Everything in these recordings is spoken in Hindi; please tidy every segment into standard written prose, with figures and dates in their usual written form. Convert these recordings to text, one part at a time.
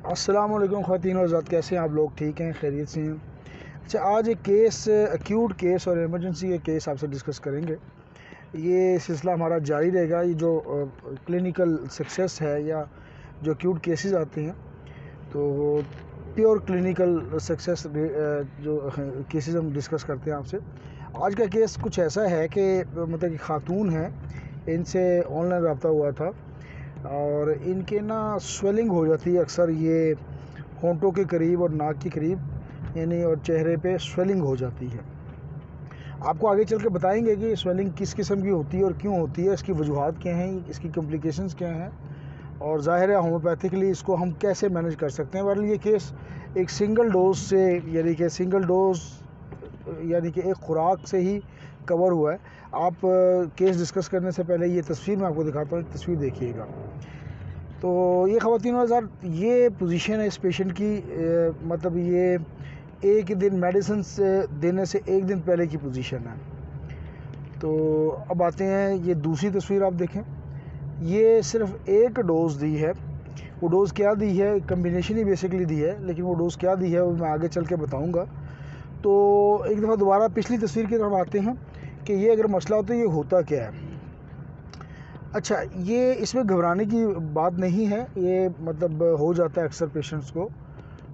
अस्सलामुअलैकुम ख़वातीन और हज़रात, कैसे हैं आप लोग? ठीक हैं, खैरियत से हैं? अच्छा, आज एक केस, एक्यूट केस और इमरजेंसी के केस आपसे डिस्कस करेंगे। ये सिलसिला हमारा जारी रहेगा। ये जो क्लिनिकल सक्सेस है या जो एक्यूट केसेस आते हैं, तो प्योर क्लिनिकल सक्सेस जो केसेस हम डिस्कस करते हैं आपसे। आज का केस कुछ ऐसा है कि मतलब कि ख़ातून है, इनसे ऑनलाइन रब्ता हुआ था और इनके ना स्वेलिंग हो जाती है अक्सर, ये होंठों के करीब और नाक के करीब, यानी और चेहरे पे स्वेलिंग हो जाती है। आपको आगे चल के बताएंगे कि स्वेलिंग किस किस्म की होती है और क्यों होती है, इसकी वजूहात क्या हैं, इसकी कॉम्प्लिकेशंस क्या हैं, और ज़ाहिर है होम्योपैथिकली इसको हम कैसे मैनेज कर सकते हैं। बहरहाल ये केस एक सिंगल डोज से, यानी कि एक ख़ुराक से ही कवर हुआ है। आप केस डिस्कस करने से पहले ये तस्वीर मैं आपको दिखाता हूँ, तस्वीर देखिएगा। तो ये ख़वातीन हज़ार, ये पोजीशन है इस पेशेंट की, मतलब ये एक दिन मेडिसिन देने से एक दिन पहले की पोजीशन है। तो अब आते हैं, ये दूसरी तस्वीर आप देखें। ये सिर्फ एक डोज़ दी है। वो डोज़ क्या दी है, कम्बिनेशन ही बेसिकली दी है, लेकिन वो डोज़ क्या दी है वो मैं आगे चल के बताऊँगा। तो एक दफ़ा दोबारा पिछली तस्वीर की तरफ आते हैं कि ये अगर मसला हो तो ये होता क्या है। अच्छा, ये इसमें घबराने की बात नहीं है, ये मतलब हो जाता है अक्सर पेशेंट्स को।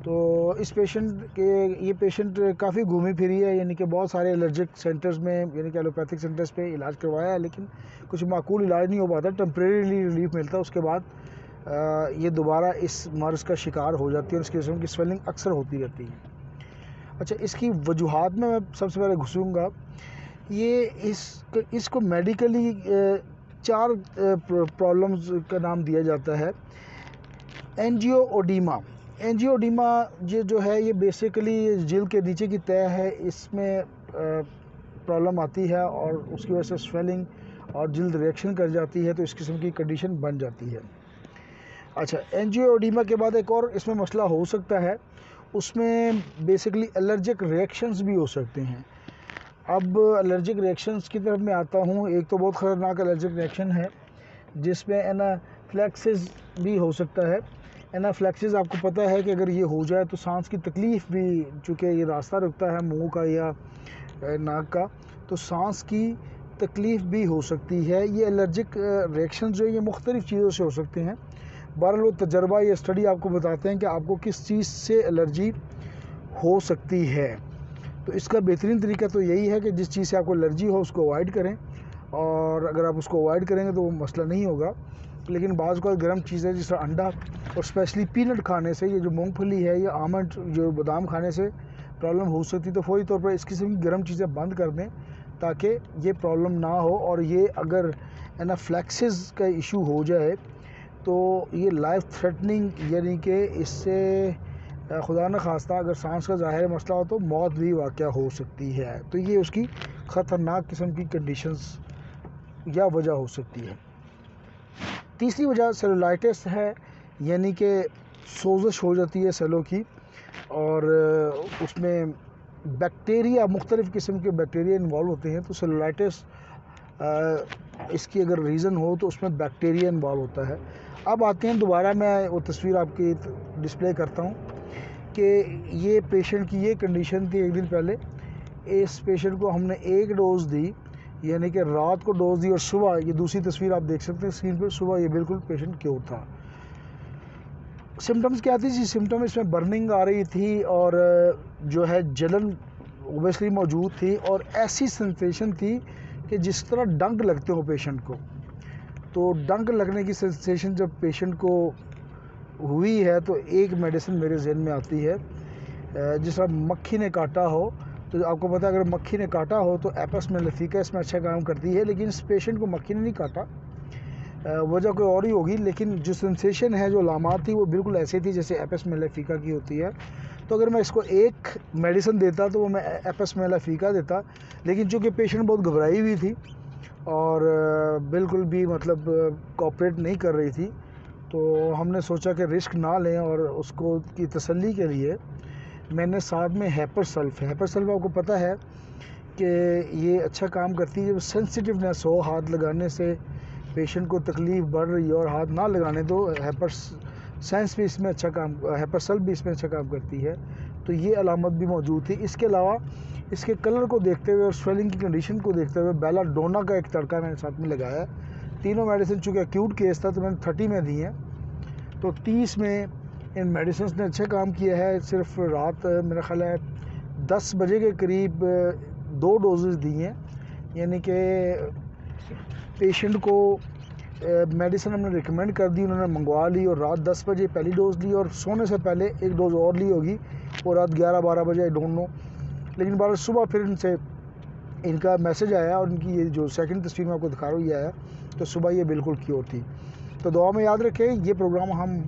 तो इस ये पेशेंट काफ़ी घूमी फिरी है, यानी कि बहुत सारे एलर्जिक सेंटर्स में, यानी कि एलोपैथिक सेंटर्स पे इलाज करवाया है, लेकिन कुछ माकूल इलाज नहीं हो पाता, टेम्परेरीली रिलीफ मिलता है। उसके बाद ये दोबारा इस मर्ज़ का शिकार हो जाती है और इस किस्म की स्वेलिंग अक्सर होती रहती है। अच्छा, इसकी वजूहात में मैं सबसे पहले घुसूँगा। ये इसको मेडिकली चार प्रॉब्लम्स का नाम दिया जाता है। एंजियोओडीमा ये जो है, ये बेसिकली जिल्द के नीचे की तह है, इसमें प्रॉब्लम आती है और उसकी वजह से स्वेलिंग और जिल्द रिएक्शन कर जाती है, तो इस किस्म की कंडीशन बन जाती है। अच्छा, एंजियोओडीमा के बाद एक और इसमें मसला हो सकता है, उसमें बेसिकली एलर्जिक रिएक्शंस भी हो सकते हैं। अब एलर्जिक रिएक्शंस की तरफ मैं आता हूँ। एक तो बहुत ख़तरनाक एलर्जिक रिएक्शन है जिसमें एनाफ्लैक्सिस भी हो सकता है। एनाफ्लैक्सिस आपको पता है कि अगर ये हो जाए तो सांस की तकलीफ़ भी, चूँकि ये रास्ता रुकता है मुंह का या नाक का, तो सांस की तकलीफ़ भी हो सकती है। ये एलर्जिक रिएक्शन जो है, ये मुख्तलिफ़ चीज़ों से हो सकते हैं। बहरहाल वो तजर्बा या स्टडी आपको बताते हैं कि आपको किस चीज़ से एलर्जी हो सकती है। तो इसका बेहतरीन तरीका तो यही है कि जिस चीज़ से आपको एलर्जी हो उसको अवॉइड करें, और अगर आप उसको अवॉइड करेंगे तो वो मसला नहीं होगा। लेकिन बाज़ का गर्म चीज़ें जिस तरह अंडा और स्पेशली पीनट खाने से, ये जो मूंगफली है या आमंड जो बादाम खाने से प्रॉब्लम हो सकती, तो फ़ौरी तौर पर इस किस्म की गर्म चीज़ें बंद कर दें ताकि ये प्रॉब्लम ना हो। और ये अगर एनाफ्लैक्सिस का इशू हो जाए तो ये लाइफ थ्रेटनिंग, यानी कि इससे खुदा न खास्ता अगर सांस का ज़ाहिर मसला हो तो मौत भी वाक़या हो सकती है। तो ये उसकी ख़तरनाक किस्म की कंडीशंस या वजह हो सकती है। तीसरी वजह सेलुलाइटिस है, यानी कि सोजिश हो जाती है सेलों की, और उसमें बैक्टीरिया, मुख्तलिफ़ किस्म के बैक्टीरिया इन्वॉल्व होते हैं। तो सेलुलाइटिस इसकी अगर रीज़न हो तो उसमें बैक्टीरिया इन्वॉल्व होता है। अब आते हैं, दोबारा मैं वो तस्वीर आपकी डिस्प्ले करता हूँ कि ये पेशेंट की ये कंडीशन थी एक दिन पहले। इस पेशेंट को हमने एक डोज़ दी, यानी कि रात को डोज़ दी, और सुबह, ये दूसरी तस्वीर आप देख सकते हैं स्क्रीन पर, सुबह ये बिल्कुल पेशेंट क्योर था। सिम्टम्स क्या थी जी? सिम्टम इसमें बर्निंग आ रही थी और जो है जलन ओबियसली मौजूद थी, और ऐसी सेंसेशन थी कि जिस तरह डंक लगते हो पेशेंट को। तो डंक लगने की सेंसेशन जब पेशेंट को हुई है तो एक मेडिसिन मेरे जहन में आती है, जिस तरह मक्खी ने काटा हो। तो आपको पता है, अगर मक्खी ने काटा हो तो एपस मेलेफिका इसमें अच्छा काम करती है, लेकिन इस पेशेंट को मक्खी ने नहीं काटा, वजह कोई और ही होगी, लेकिन जो सेंसेशन है, जो लामात थी, वो बिल्कुल ऐसी थी जैसे एपस मेलेफिका की होती है। तो अगर मैं इसको एक मेडिसिन देता तो वो मैं एपस मेलेफिका देता, लेकिन चूँकि पेशेंट बहुत घबराई हुई थी और बिल्कुल भी मतलब कोऑपरेट नहीं कर रही थी, तो हमने सोचा कि रिस्क ना लें, और उसको की तसल्ली के लिए मैंने साथ में हैपर सल्फ आपको पता है कि ये अच्छा काम करती है। जब सेंसिटिवनेस हो, हाथ लगाने से पेशेंट को तकलीफ़ बढ़ रही है और हाथ ना लगाने दो, हैपर साइंस भी इसमें अच्छा काम, हेपरसल भी इसमें अच्छा काम करती है। तो ये अलामत भी मौजूद थी। इसके अलावा इसके कलर को देखते हुए और स्वेलिंग की कंडीशन को देखते हुए बेलाडोना का एक तड़का मैंने साथ में लगाया। तीनों मेडिसिन चूँकि एक्यूट केस था तो मैंने 30 में दी हैं, तो 30 में इन मेडिसिन ने अच्छे काम किया है। सिर्फ रात मेरा ख्याल है 10 बजे के करीब 2 डोजेज़ दी हैं, यानी कि पेशेंट को मेडिसिन हमने रिकमेंड कर दी, उन्होंने मंगवा ली और रात 10 बजे पहली डोज़ ली और सोने से पहले एक डोज़ और ली होगी और रात 11-12 बजे, आई डोंट नो। लेकिन बार सुबह फिर इनसे इनका मैसेज आया और इनकी ये जो सेकंड तस्वीर में आपको दिखा रहा हूँ ये आया, तो सुबह ये बिल्कुल क्योर थी। तो दुआ में याद रखें, ये प्रोग्राम हम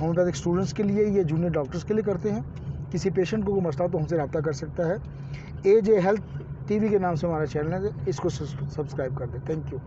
होम्योपैथिक स्टूडेंट्स के लिए, ये जूनियर डॉक्टर्स के लिए करते हैं। किसी पेशेंट को कोई मसला तो हमसे रब्ता कर सकता है। AJ हेल्थ TV के नाम से हमारा चैनल है, इसको सब्सक्राइब कर दें। Thank you.